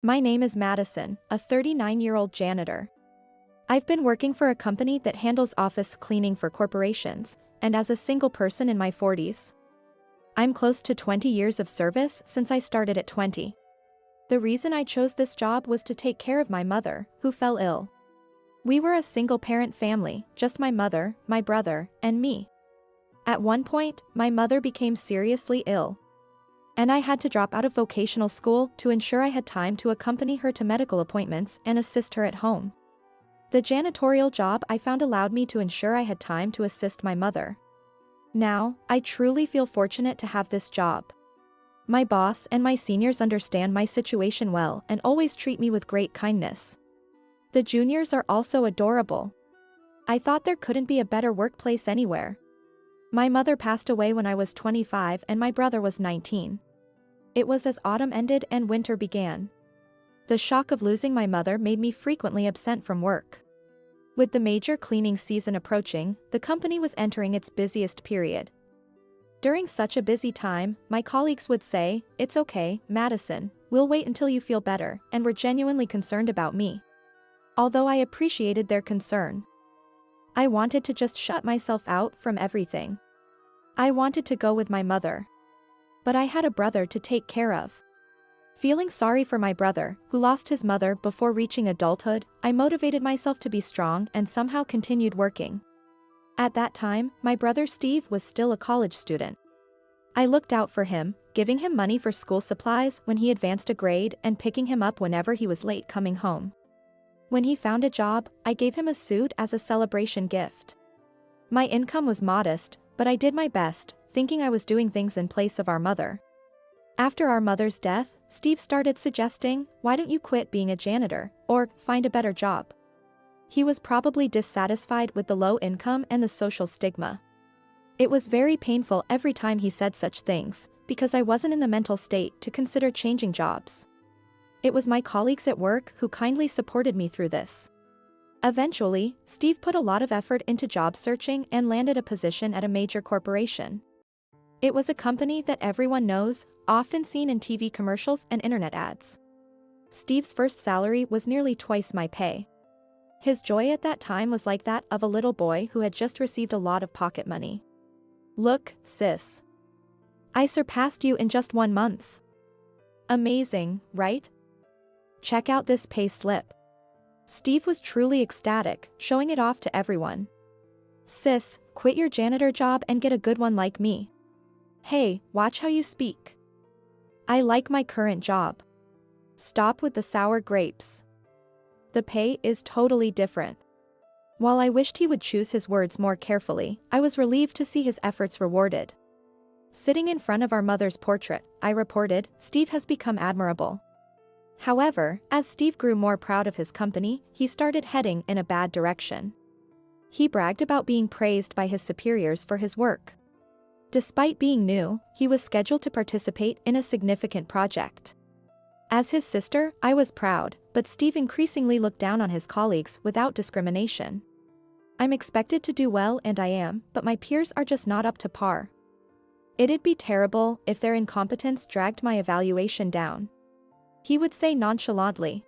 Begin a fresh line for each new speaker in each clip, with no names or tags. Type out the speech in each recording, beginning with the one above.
My name is Madison, a 39-year-old janitor. I've been working for a company that handles office cleaning for corporations, and as a single person in my 40s. I'm close to 20 years of service since I started at 20. The reason I chose this job was to take care of my mother, who fell ill. We were a single-parent family, just my mother, my brother, and me. At one point, my mother became seriously ill, and I had to drop out of vocational school to ensure I had time to accompany her to medical appointments and assist her at home. The janitorial job I found allowed me to ensure I had time to assist my mother. Now, I truly feel fortunate to have this job. My boss and my seniors understand my situation well and always treat me with great kindness. The juniors are also adorable. I thought there couldn't be a better workplace anywhere. My mother passed away when I was 25 and my brother was 19. It was as autumn ended and winter began. The shock of losing my mother made me frequently absent from work. With the major cleaning season approaching, the company was entering its busiest period. During such a busy time, my colleagues would say, "It's okay, Madison, we'll wait until you feel better," and were genuinely concerned about me. Although I appreciated their concern, I wanted to just shut myself out from everything. I wanted to go with my mother. But I had a brother to take care of. Feeling sorry for my brother, who lost his mother before reaching adulthood, I motivated myself to be strong and somehow continued working. At that time, my brother Steve was still a college student. I looked out for him, giving him money for school supplies when he advanced a grade and picking him up whenever he was late coming home. When he found a job, I gave him a suit as a celebration gift. My income was modest, but I did my best, thinking I was doing things in place of our mother. After our mother's death, Steve started suggesting, "Why don't you quit being a janitor, or find a better job?" He was probably dissatisfied with the low income and the social stigma. It was very painful every time he said such things, because I wasn't in the mental state to consider changing jobs. It was my colleagues at work who kindly supported me through this. Eventually, Steve put a lot of effort into job searching and landed a position at a major corporation. It was a company that everyone knows, often seen in TV commercials and internet ads. Steve's first salary was nearly twice my pay. His joy at that time was like that of a little boy who had just received a lot of pocket money. "Look, sis. I surpassed you in just 1 month. Amazing, right? Check out this pay slip." Steve was truly ecstatic, showing it off to everyone. "Sis, quit your janitor job and get a good one like me. Hey, watch how you speak. I like my current job. Stop with the sour grapes." The pay is totally different. While I wished he would choose his words more carefully, I was relieved to see his efforts rewarded. Sitting in front of our mother's portrait, I reported, "Steve has become admirable." However, as Steve grew more proud of his company, he started heading in a bad direction. He bragged about being praised by his superiors for his work. Despite being new, he was scheduled to participate in a significant project. As his sister, I was proud, but Steve increasingly looked down on his colleagues without discrimination. "I'm expected to do well and I am, but my peers are just not up to par. It'd be terrible if their incompetence dragged my evaluation down," he would say nonchalantly.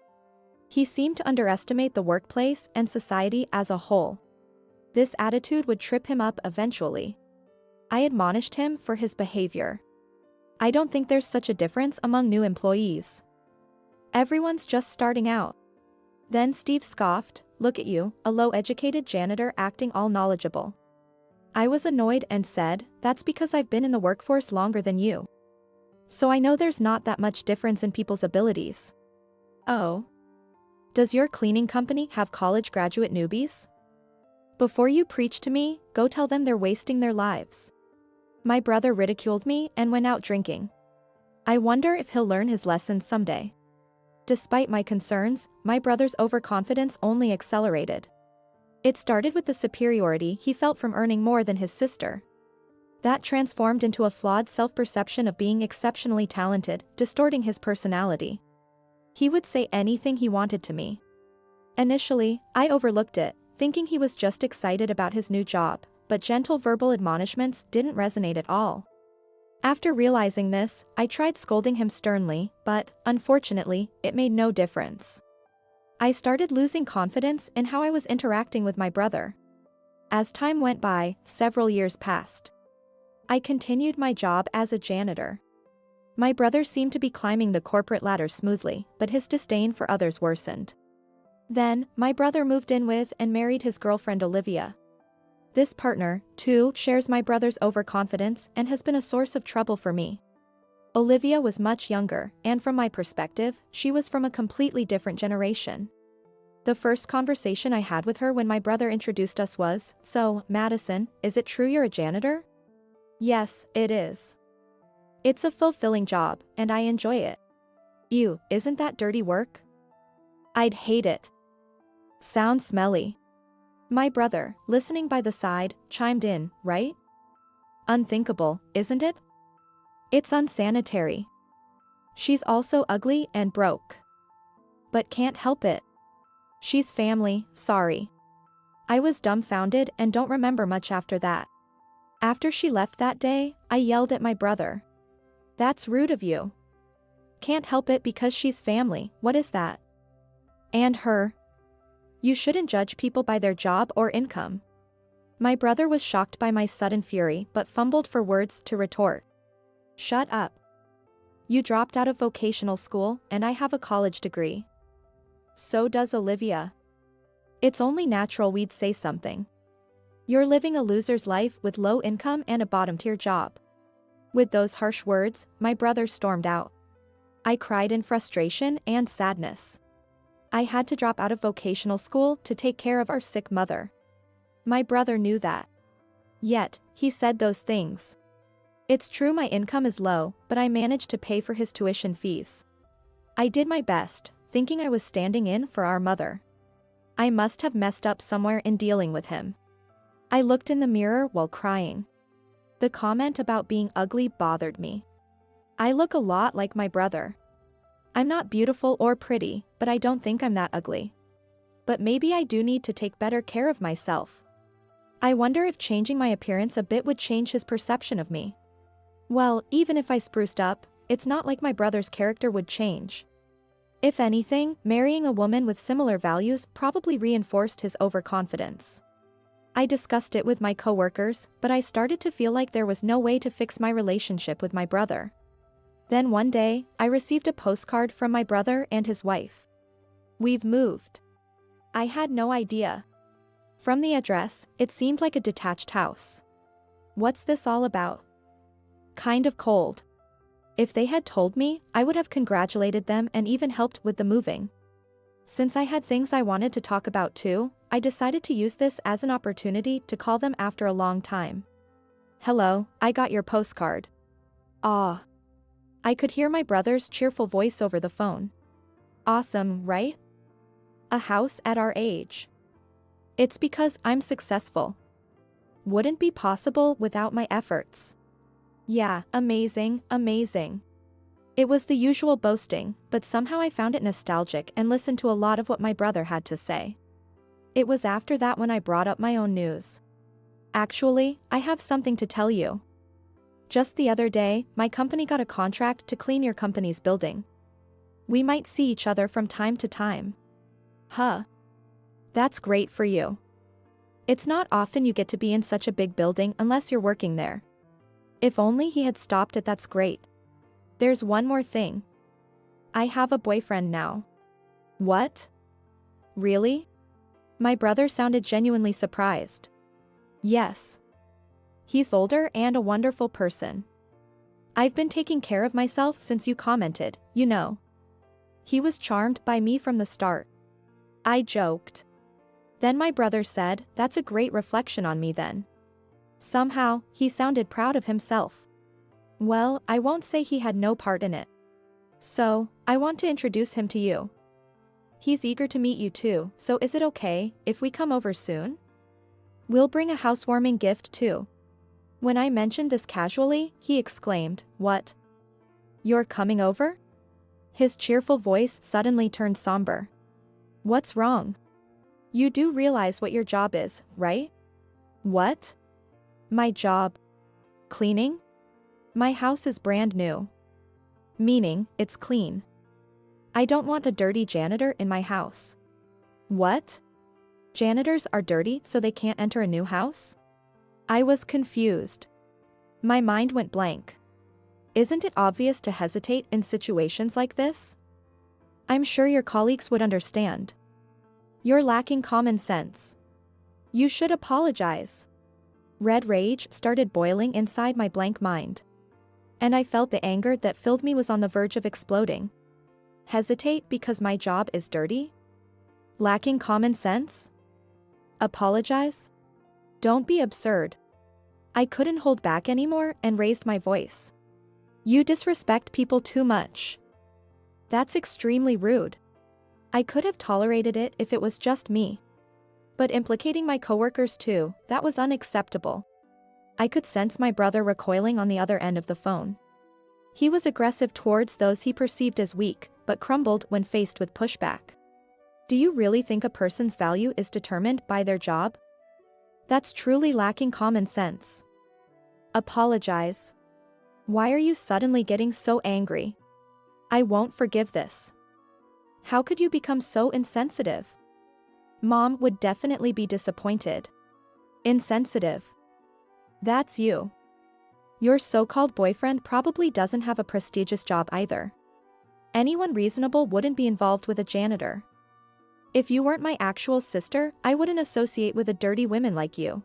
He seemed to underestimate the workplace and society as a whole. This attitude would trip him up eventually. I admonished him for his behavior. "I don't think there's such a difference among new employees. Everyone's just starting out." Then Steve scoffed, "Look at you, a low-educated janitor acting all knowledgeable." I was annoyed and said, "That's because I've been in the workforce longer than you. So I know there's not that much difference in people's abilities." "Oh? Does your cleaning company have college graduate newbies? Before you preach to me, go tell them they're wasting their lives." My brother ridiculed me and went out drinking. I wonder if he'll learn his lesson someday. Despite my concerns, my brother's overconfidence only accelerated. It started with the superiority he felt from earning more than his sister. That transformed into a flawed self-perception of being exceptionally talented, distorting his personality. He would say anything he wanted to me. Initially, I overlooked it, thinking he was just excited about his new job, but gentle verbal admonishments didn't resonate at all. After realizing this, I tried scolding him sternly, but, unfortunately, it made no difference. I started losing confidence in how I was interacting with my brother. As time went by, several years passed. I continued my job as a janitor. My brother seemed to be climbing the corporate ladder smoothly, but his disdain for others worsened. Then, my brother moved in with and married his girlfriend Olivia. This partner, too, shares my brother's overconfidence and has been a source of trouble for me. Olivia was much younger, and from my perspective, she was from a completely different generation. The first conversation I had with her when my brother introduced us was, "So, Madison, is it true you're a janitor?" "Yes, it is. It's a fulfilling job, and I enjoy it." "Ew, isn't that dirty work?" "I'd hate it. Sounds smelly." My brother, listening by the side, chimed in, "Right? Unthinkable, isn't it? It's unsanitary. She's also ugly and broke. But can't help it. She's family, sorry." I was dumbfounded and don't remember much after that. After she left that day, I yelled at my brother. "That's rude of you. Can't help it because she's family, what is that? And her? You shouldn't judge people by their job or income." My brother was shocked by my sudden fury but fumbled for words to retort. "Shut up. You dropped out of vocational school, and I have a college degree. So does Olivia. It's only natural we'd say something. You're living a loser's life with low income and a bottom-tier job." With those harsh words, my brother stormed out. I cried in frustration and sadness. I had to drop out of vocational school to take care of our sick mother. My brother knew that. Yet, he said those things. It's true my income is low, but I managed to pay for his tuition fees. I did my best, thinking I was standing in for our mother. I must have messed up somewhere in dealing with him. I looked in the mirror while crying. The comment about being ugly bothered me. I look a lot like my brother. I'm not beautiful or pretty, but I don't think I'm that ugly. But maybe I do need to take better care of myself. I wonder if changing my appearance a bit would change his perception of me. Well, even if I spruced up, it's not like my brother's character would change. If anything, marrying a woman with similar values probably reinforced his overconfidence. I discussed it with my coworkers, but I started to feel like there was no way to fix my relationship with my brother. Then one day, I received a postcard from my brother and his wife. "We've moved." I had no idea. From the address, it seemed like a detached house. What's this all about? Kind of cold. If they had told me, I would have congratulated them and even helped with the moving. Since I had things I wanted to talk about too, I decided to use this as an opportunity to call them after a long time. "Hello, I got your postcard." "Ah." I could hear my brother's cheerful voice over the phone. "Awesome, right? A house at our age. It's because I'm successful. Wouldn't be possible without my efforts." "Yeah, amazing, amazing." It was the usual boasting, but somehow I found it nostalgic and listened to a lot of what my brother had to say. It was after that when I brought up my own news. "Actually, I have something to tell you. Just the other day, my company got a contract to clean your company's building. We might see each other from time to time." "Huh. That's great for you. It's not often you get to be in such a big building unless you're working there." If only he had stopped at "that's great." "There's one more thing. I have a boyfriend now." "What? Really?" My brother sounded genuinely surprised. "Yes. He's older and a wonderful person. I've been taking care of myself since you commented, you know. He was charmed by me from the start." I joked. Then my brother said, "That's a great reflection on me then." Somehow, he sounded proud of himself. Well, I won't say he had no part in it. So, I want to introduce him to you. He's eager to meet you too, so is it okay if we come over soon? We'll bring a housewarming gift too." When I mentioned this casually, he exclaimed, "What? You're coming over?" His cheerful voice suddenly turned somber. "What's wrong? You do realize what your job is, right?" "What? My job? Cleaning?" My house is brand new. Meaning, it's clean. I don't want a dirty janitor in my house. What? Janitors are dirty so they can't enter a new house? I was confused. My mind went blank. Isn't it obvious to hesitate in situations like this? I'm sure your colleagues would understand. You're lacking common sense. You should apologize. Red rage started boiling inside my blank mind. And I felt the anger that filled me was on the verge of exploding. Hesitate because my job is dirty? Lacking common sense? Apologize? Don't be absurd. I couldn't hold back anymore and raised my voice. You disrespect people too much. That's extremely rude. I could have tolerated it if it was just me. But implicating my coworkers too, that was unacceptable. I could sense my brother recoiling on the other end of the phone. He was aggressive towards those he perceived as weak, but crumbled when faced with pushback. Do you really think a person's value is determined by their job? That's truly lacking common sense. Apologize. Why are you suddenly getting so angry? I won't forgive this. How could you become so insensitive? Mom would definitely be disappointed. Insensitive. That's you. Your so-called boyfriend probably doesn't have a prestigious job either. Anyone reasonable wouldn't be involved with a janitor. If you weren't my actual sister, I wouldn't associate with a dirty woman like you.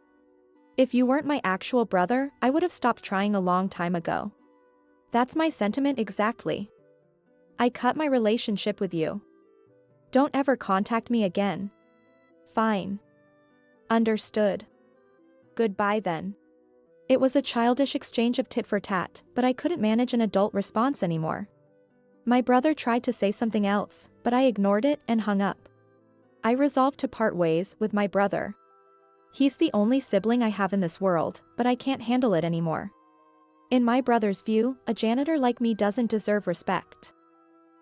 If you weren't my actual brother, I would have stopped trying a long time ago. That's my sentiment exactly. I cut my relationship with you. Don't ever contact me again. Fine. Understood. Goodbye then. It was a childish exchange of tit for tat, but I couldn't manage an adult response anymore. My brother tried to say something else, but I ignored it and hung up. I resolved to part ways with my brother. He's the only sibling I have in this world, but I can't handle it anymore. In my brother's view, a janitor like me doesn't deserve respect.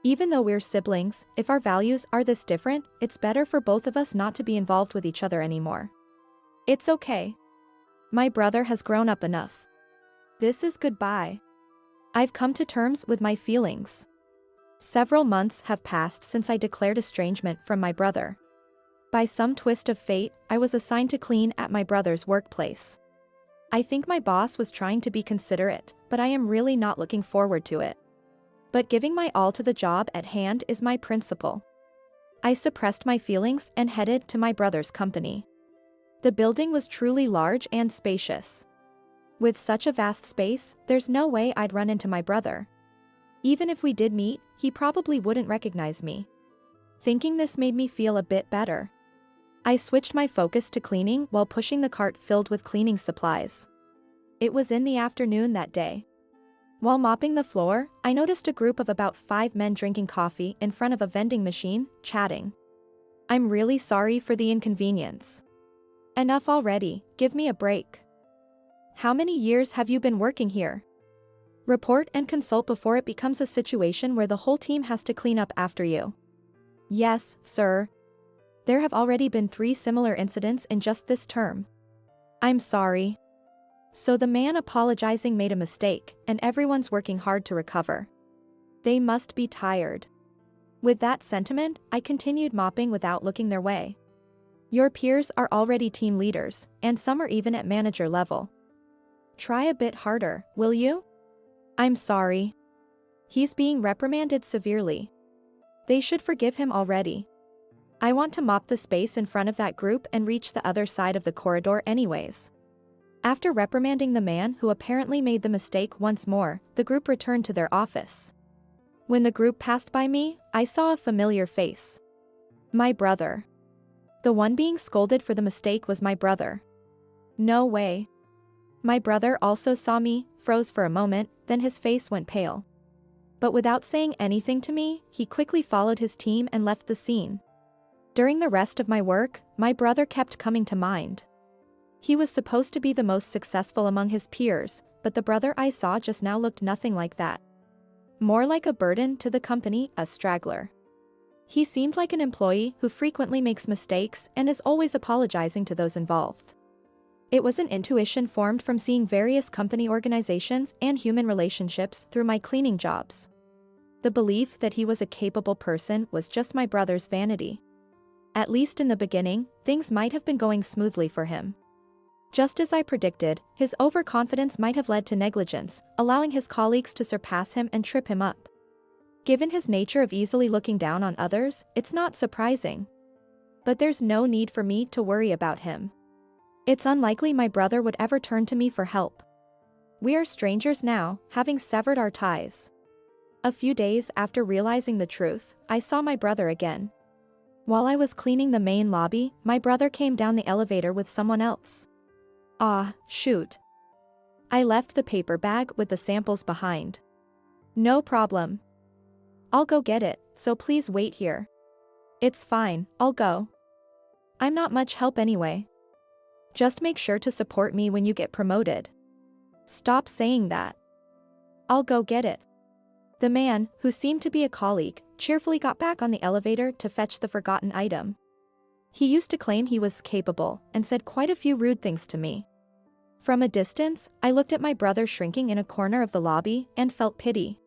Even though we're siblings, if our values are this different, it's better for both of us not to be involved with each other anymore. It's okay. My brother has grown up enough. This is goodbye. I've come to terms with my feelings. Several months have passed since I declared estrangement from my brother. By some twist of fate, I was assigned to clean at my brother's workplace. I think my boss was trying to be considerate, but I am really not looking forward to it. But giving my all to the job at hand is my principle. I suppressed my feelings and headed to my brother's company. The building was truly large and spacious. With such a vast space, there's no way I'd run into my brother. Even if we did meet, he probably wouldn't recognize me. Thinking this made me feel a bit better. I switched my focus to cleaning while pushing the cart filled with cleaning supplies. It was in the afternoon that day. While mopping the floor, I noticed a group of about 5 men drinking coffee in front of a vending machine, chatting. I'm really sorry for the inconvenience. Enough already, give me a break. How many years have you been working here? Report and consult before it becomes a situation where the whole team has to clean up after you. Yes, sir. There have already been 3 similar incidents in just this term. I'm sorry. So the man apologizing made a mistake, and everyone's working hard to recover. They must be tired. With that sentiment, I continued mopping without looking their way. Your peers are already team leaders, and some are even at manager level. Try a bit harder, will you? I'm sorry. He's being reprimanded severely. They should forgive him already. I want to mop the space in front of that group and reach the other side of the corridor anyways. After reprimanding the man who apparently made the mistake once more, the group returned to their office. When the group passed by me, I saw a familiar face. My brother. The one being scolded for the mistake was my brother. No way. My brother also saw me, froze for a moment, then his face went pale. But without saying anything to me, he quickly followed his team and left the scene. During the rest of my work, my brother kept coming to mind. He was supposed to be the most successful among his peers, but the brother I saw just now looked nothing like that. More like a burden to the company, a straggler. He seemed like an employee who frequently makes mistakes and is always apologizing to those involved. It was an intuition formed from seeing various company organizations and human relationships through my cleaning jobs. The belief that he was a capable person was just my brother's vanity. At least in the beginning, things might have been going smoothly for him. Just as I predicted, his overconfidence might have led to negligence, allowing his colleagues to surpass him and trip him up. Given his nature of easily looking down on others, it's not surprising. But there's no need for me to worry about him. It's unlikely my brother would ever turn to me for help. We are strangers now, having severed our ties. A few days after realizing the truth, I saw my brother again. While I was cleaning the main lobby, my brother came down the elevator with someone else. Ah, shoot. I left the paper bag with the samples behind. No problem. I'll go get it, so please wait here. It's fine, I'll go. I'm not much help anyway. Just make sure to support me when you get promoted. Stop saying that. I'll go get it. The man, who seemed to be a colleague, cheerfully got back on the elevator to fetch the forgotten item. He used to claim he was capable and said quite a few rude things to me. From a distance, I looked at my brother shrinking in a corner of the lobby and felt pity.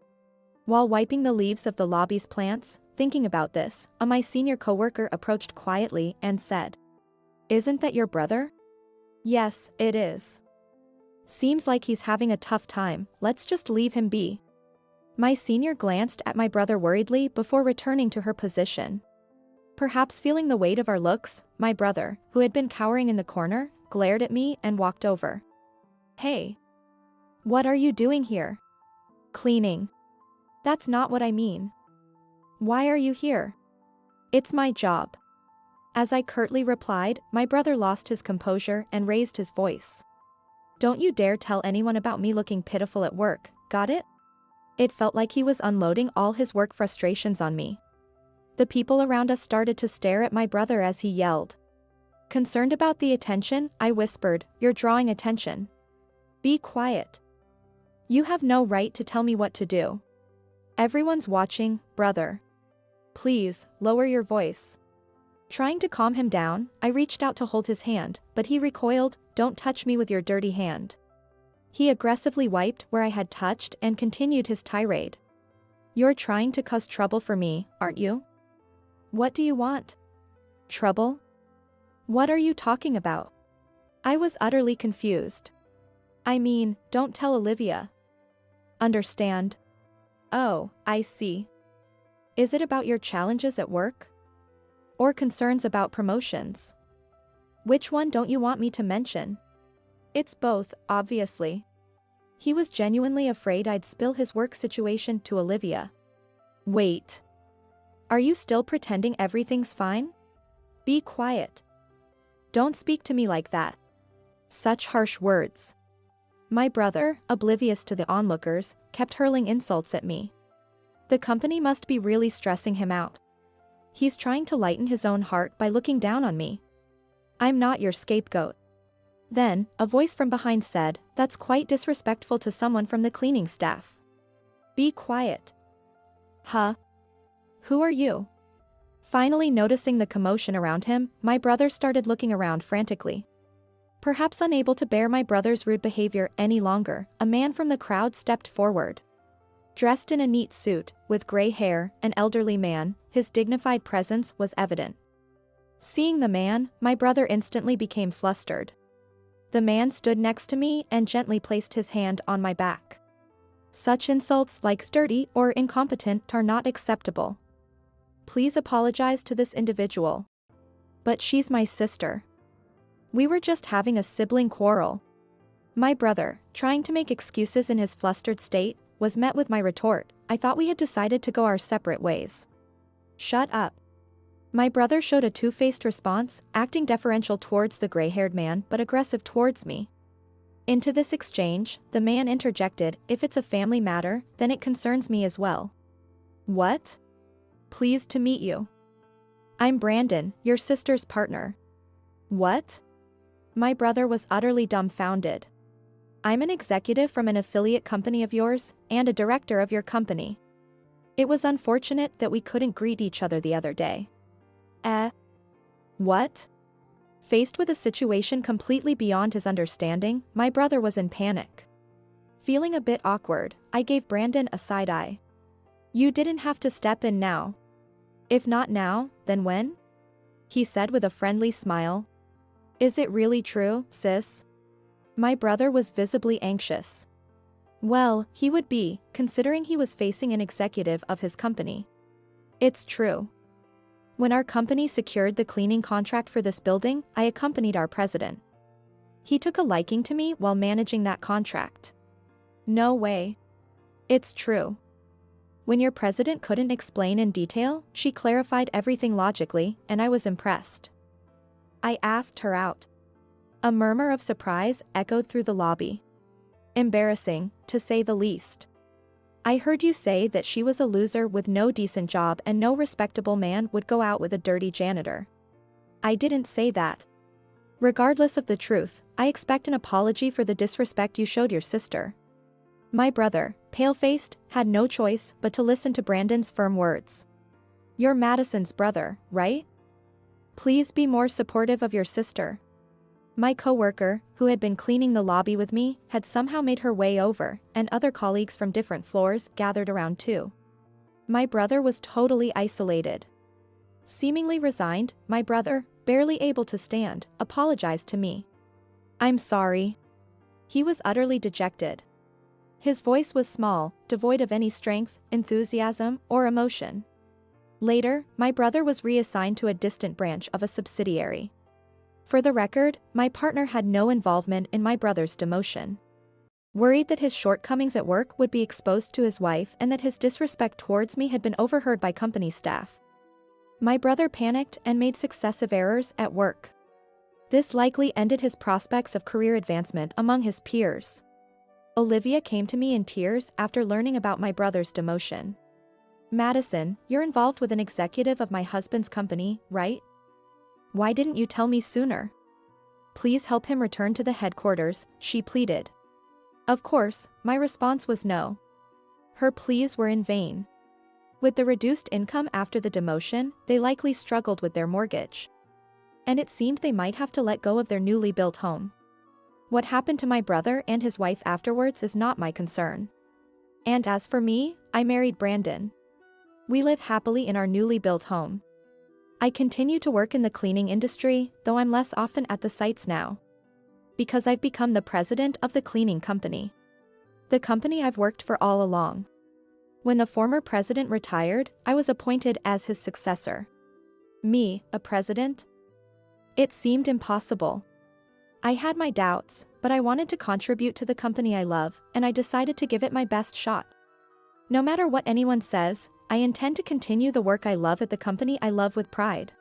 While wiping the leaves of the lobby's plants, thinking about this, my senior coworker approached quietly and said, "Isn't that your brother?" "Yes, it is." "Seems like he's having a tough time, let's just leave him be." My senior glanced at my brother worriedly before returning to her position. Perhaps feeling the weight of our looks, my brother, who had been cowering in the corner, glared at me and walked over. "Hey. What are you doing here?" "Cleaning." "That's not what I mean." "Why are you here?" "It's my job." As I curtly replied, my brother lost his composure and raised his voice. "Don't you dare tell anyone about me looking pitiful at work, got it?" It felt like he was unloading all his work frustrations on me. The people around us started to stare at my brother as he yelled. Concerned about the attention, I whispered, "You're drawing attention. Be quiet. You have no right to tell me what to do. Everyone's watching, brother. Please, lower your voice." Trying to calm him down, I reached out to hold his hand, but he recoiled, "Don't touch me with your dirty hand." He aggressively wiped where I had touched and continued his tirade. "You're trying to cause trouble for me, aren't you? What do you want? Trouble? What are you talking about?" I was utterly confused. "I mean, don't tell Olivia. Understand?" "Oh, I see. Is it about your challenges at work? Or concerns about promotions? Which one don't you want me to mention?" "It's both, obviously." He was genuinely afraid I'd spill his work situation to Olivia. "Wait. Are you still pretending everything's fine? Be quiet. Don't speak to me like that." Such harsh words. My brother, oblivious to the onlookers, kept hurling insults at me. The company must be really stressing him out. He's trying to lighten his own heart by looking down on me. "I'm not your scapegoat." Then, a voice from behind said, "That's quite disrespectful to someone from the cleaning staff. Be quiet." "Huh? Who are you?" Finally noticing the commotion around him, my brother started looking around frantically. Perhaps unable to bear my brother's rude behavior any longer, a man from the crowd stepped forward. Dressed in a neat suit, with gray hair, an elderly man, his dignified presence was evident. Seeing the man, my brother instantly became flustered. The man stood next to me and gently placed his hand on my back. Such insults like dirty or incompetent are not acceptable. Please apologize to this individual. But she's my sister. We were just having a sibling quarrel. My brother, trying to make excuses in his flustered state, was met with my retort, "I thought we had decided to go our separate ways." "Shut up." My brother showed a two-faced response, acting deferential towards the gray-haired man but aggressive towards me. Into this exchange, the man interjected, "If it's a family matter, then it concerns me as well." "What?" "Pleased to meet you. I'm Brandon, your sister's partner." "What?" My brother was utterly dumbfounded. "I'm an executive from an affiliate company of yours, and a director of your company. It was unfortunate that we couldn't greet each other the other day." What?" Faced with a situation completely beyond his understanding, my brother was in panic. Feeling a bit awkward, I gave Brandon a side eye. "You didn't have to step in now." "If not now, then when?" he said with a friendly smile. "Is it really true, sis?" My brother was visibly anxious. Well, he would be, considering he was facing an executive of his company. "It's true. When our company secured the cleaning contract for this building, I accompanied our president. He took a liking to me while managing that contract." "No way." "It's true. When your president couldn't explain in detail, she clarified everything logically, and I was impressed. I asked her out." A murmur of surprise echoed through the lobby. "Embarrassing, to say the least. I heard you say that she was a loser with no decent job and no respectable man would go out with a dirty janitor." "I didn't say that. Regardless of the truth, I expect an apology for the disrespect you showed your sister." My brother, pale-faced, had no choice but to listen to Brandon's firm words. "You're Madison's brother, right? Please be more supportive of your sister." My coworker, who had been cleaning the lobby with me, had somehow made her way over, and other colleagues from different floors gathered around too. My brother was totally isolated. Seemingly resigned, my brother, barely able to stand, apologized to me. "I'm sorry." He was utterly dejected. His voice was small, devoid of any strength, enthusiasm, or emotion. Later, my brother was reassigned to a distant branch of a subsidiary. For the record, my partner had no involvement in my brother's demotion. Worried that his shortcomings at work would be exposed to his wife and that his disrespect towards me had been overheard by company staff, my brother panicked and made successive errors at work. This likely ended his prospects of career advancement among his peers. Olivia came to me in tears after learning about my brother's demotion. "Madison, you're involved with an executive of my husband's company, right? Why didn't you tell me sooner? Please help him return to the headquarters," she pleaded. Of course, my response was no. Her pleas were in vain. With the reduced income after the demotion, they likely struggled with their mortgage. And it seemed they might have to let go of their newly built home. What happened to my brother and his wife afterwards is not my concern. And as for me, I married Brandon. We live happily in our newly built home. I continue to work in the cleaning industry, though I'm less often at the sites now. Because I've become the president of the cleaning company. The company I've worked for all along. When the former president retired, I was appointed as his successor. Me, a president? It seemed impossible. I had my doubts, but I wanted to contribute to the company I love, and I decided to give it my best shot. No matter what anyone says, I intend to continue the work I love at the company I love with pride.